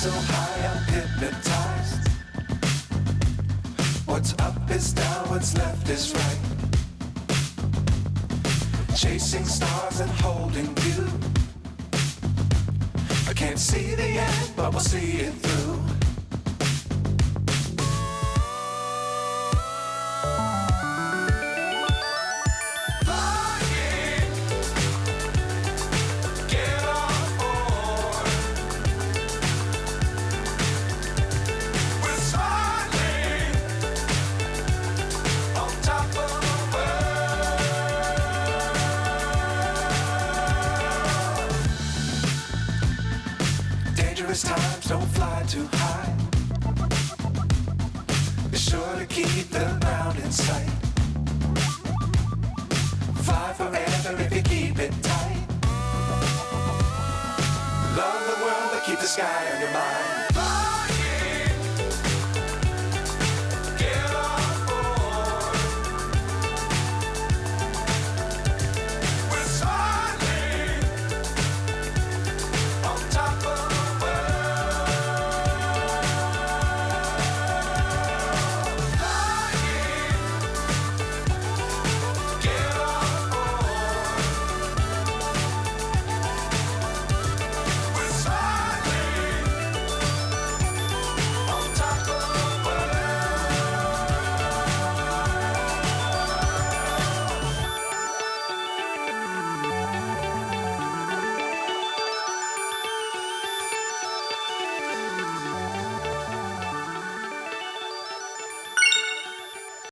So high I'm hypnotized. What's up is down, what's left is right. Chasing stars and holding you. I can't see the end, but we'll see it through. Dangerous times, don't fly too high. Be sure to keep the ground in sight. Fly forever if you keep it tight. Love the world, but keep the sky on your mind.